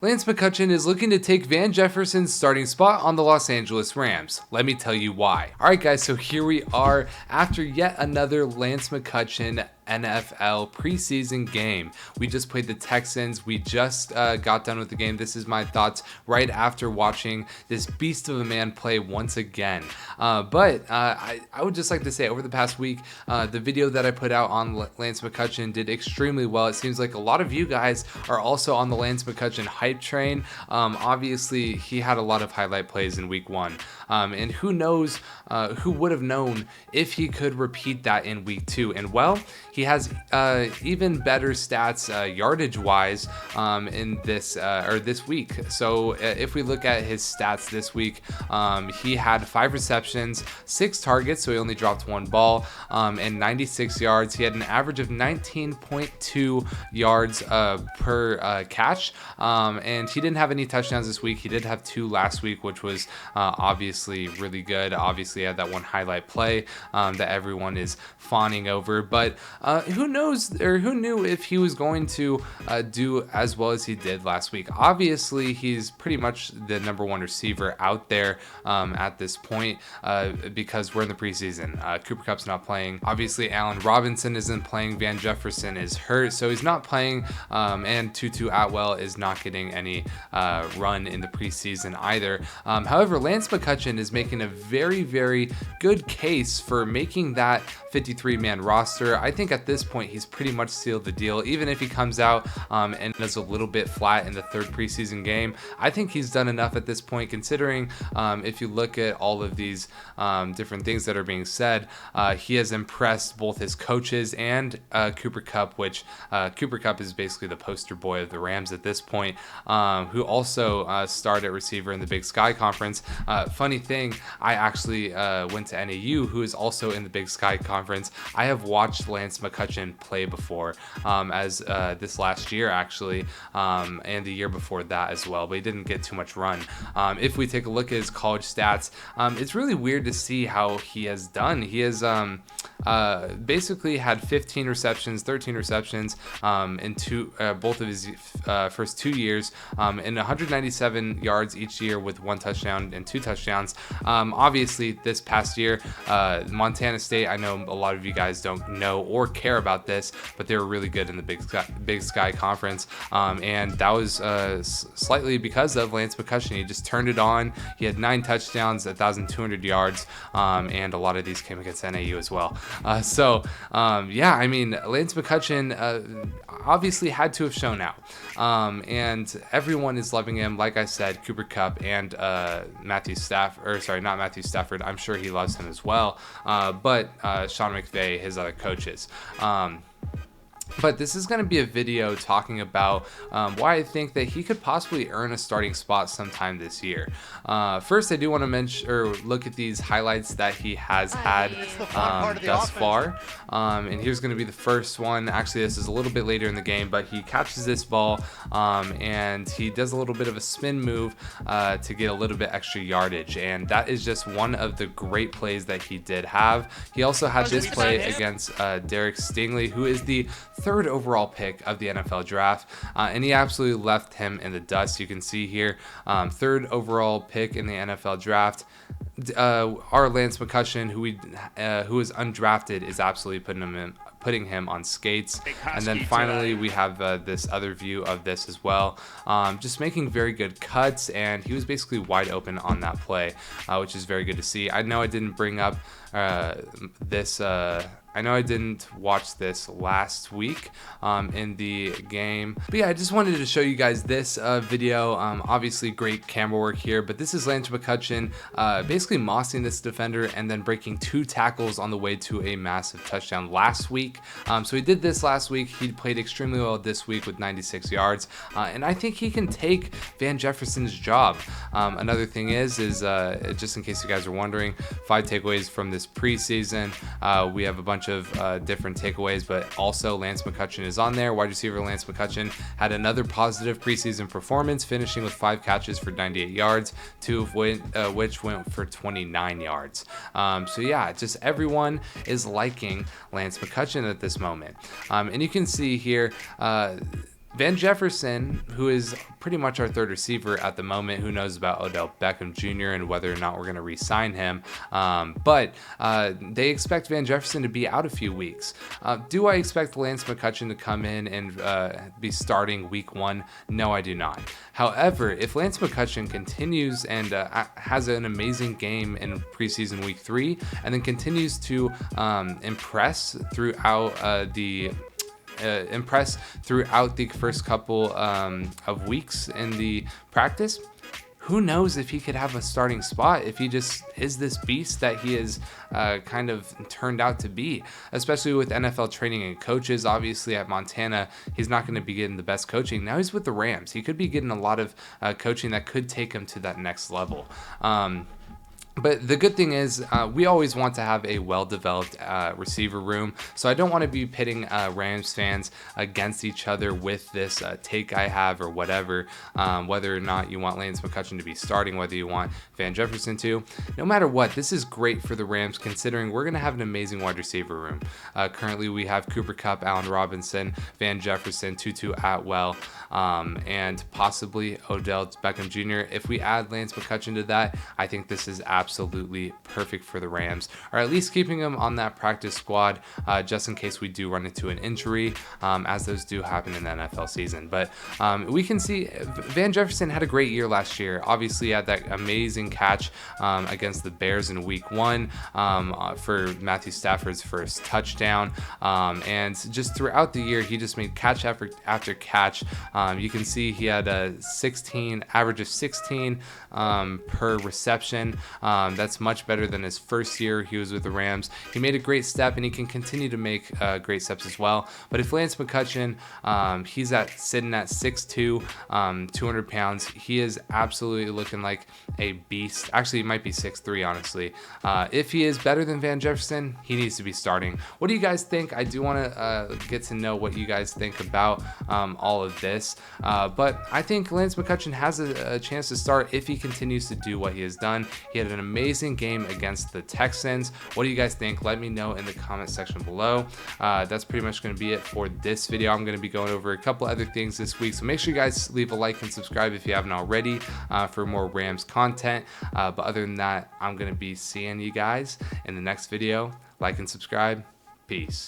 Lance McCutcheon is looking to take Van Jefferson's starting spot on the Los Angeles Rams. Let me tell you why. Alright guys, so here we are after yet another Lance McCutcheon NFL preseason game. We just played the Texans. We just got done with the game. This is my thoughts right after watching this beast of a man play once again. But I would just like to say over the past week, the video that I put out on Lance McCutcheon did extremely well. It seems like a lot of you guys are also on the Lance McCutcheon hype train. Obviously, he had a lot of highlight plays in week one. And who knows, who would have known if he could repeat that in week two. And well, he has even better stats yardage wise in this week. So if we look at his stats this week, he had 5 receptions, 6 targets, so he only dropped 1 ball, and 96 yards. He had an average of 19.2 yards per catch, and he didn't have any touchdowns this week. He did have 2 last week, which was obviously really good. Obviously, he had that one highlight play that everyone is fawning over, but who knows, or who knew if he was going to do as well as he did last week. Obviously, he's pretty much the #1 receiver out there at this point because we're in the preseason. Cooper Kupp's not playing. Obviously, Allen Robinson isn't playing. Van Jefferson is hurt, so he's not playing, and Tutu Atwell is not getting any run in the preseason either. However, Lance McCutcheon is making a very, very good case for making that 53-man roster. I think at this point he's pretty much sealed the deal. Even if he comes out and does a little bit flat in the 3rd preseason game, I think he's done enough at this point, considering if you look at all of these different things that are being said, he has impressed both his coaches and Cooper Kupp, which Cooper Kupp is basically the poster boy of the Rams at this point, who also starred at receiver in the Big Sky Conference. Funny thing, I actually went to NAU, who is also in the Big Sky Conference. I have watched Lance McCutcheon play before, as this last year actually, and the year before that as well, but he didn't get too much run. If we take a look at his college stats, it's really weird to see how he has done. He has basically had 15 receptions, 13 receptions in both of his first 2 years, and 197 yards each year with 1 touchdown and 2 touchdowns. Obviously, this past year, Montana State, I know a lot of you guys don't know or care about this, but they were really good in the Big Sky Conference, and that was slightly because of Lance McCutcheon. He just turned it on. He had 9 touchdowns, 1,200 yards, and a lot of these came against NAU as well. Yeah, I mean, Lance McCutcheon obviously had to have shown out, and everyone is loving him. Like I said, Cooper Kupp and Matthew Stafford, or sorry, not Matthew Stafford. I'm sure he loves him as well, but Sean McVay, his other coaches. But this is going to be a video talking about why I think that he could possibly earn a starting spot sometime this year. First, I do want to mention or look at these highlights that he has had thus far. And here's going to be the first one. Actually, this is a little bit later in the game, but he catches this ball and he does a little bit of a spin move to get a little bit extra yardage. And that is just one of the great plays that he did have. He also had this play against Derek Stingley, who is the 3rd overall pick of the NFL draft, and he absolutely left him in the dust. You can see here, 3rd overall pick in the NFL draft. Our Lance McCutcheon, who is undrafted, is absolutely putting him on skates. And then finally we have this other view of this as well, just making very good cuts, and he was basically wide open on that play, which is very good to see. I know I didn't bring up this I know I didn't watch this last week in the game, but yeah, I just wanted to show you guys this video. Obviously great camera work here, but this is Lance McCutcheon basically mossing this defender and then breaking 2 tackles on the way to a massive touchdown last week. So he did this last week. He played extremely well this week with 96 yards, and I think he can take Van Jefferson's job. Another thing is just in case you guys are wondering, 5 takeaways from this preseason. We have a bunch of different takeaways, but also Lance McCutcheon is on there. Wide receiver Lance McCutcheon had another positive preseason performance, finishing with 5 catches for 98 yards, 2 of which went for 29 yards. So yeah, just everyone is liking Lance McCutcheon at this moment. And you can see here, Van Jefferson, who is pretty much our third receiver at the moment, who knows about Odell Beckham Jr. and whether or not we're going to re-sign him. But they expect Van Jefferson to be out a few weeks. Do I expect Lance McCutcheon to come in and be starting week 1? No, I do not. However, if Lance McCutcheon continues and has an amazing game in preseason week 3 and then continues to impress throughout the first couple of weeks in the practice, who knows if he could have a starting spot if he just is this beast that he is kind of turned out to be, especially with NFL training and coaches. Obviously at Montana, he's not going to be getting the best coaching. Now he's with the Rams. He could be getting a lot of coaching that could take him to that next level. But the good thing is we always want to have a well-developed receiver room. So I don't want to be pitting Rams fans against each other with this take I have or whatever, whether or not you want Lance McCutcheon to be starting, whether you want Van Jefferson to. No matter what, this is great for the Rams considering we're going to have an amazing wide receiver room. Currently, we have Cooper Kupp, Allen Robinson, Van Jefferson, Tutu Atwell, and possibly Odell Beckham Jr. If we add Lance McCutcheon to that, I think this is absolutely perfect for the Rams, or at least keeping him on that practice squad just in case we do run into an injury, as those do happen in the NFL season. But we can see Van Jefferson had a great year last year. Obviously, he had that amazing catch against the Bears in week 1 for Matthew Stafford's first touchdown, and just throughout the year, he just made catch after catch. You can see he had a average of 16 per reception. That's much better than his first year he was with the Rams. He made a great step, and he can continue to make great steps as well. But if Lance McCutcheon, he's sitting at 6'2", 200 pounds, he is absolutely looking like a beast. Actually, he might be 6'3", honestly. If he is better than Van Jefferson, he needs to be starting. What do you guys think? I do want to get to know what you guys think about all of this. But I think Lance McCutcheon has a chance to start if he continues to do what he has done. He had an amazing game against the Texans. What do you guys think? Let me know in the comment section below. That's pretty much going to be it for this video. I'm going to be going over a couple other things this week, so make sure you guys leave a like and subscribe if you haven't already for more Rams content. But other than that, I'm going to be seeing you guys in the next video. Like and subscribe. Peace.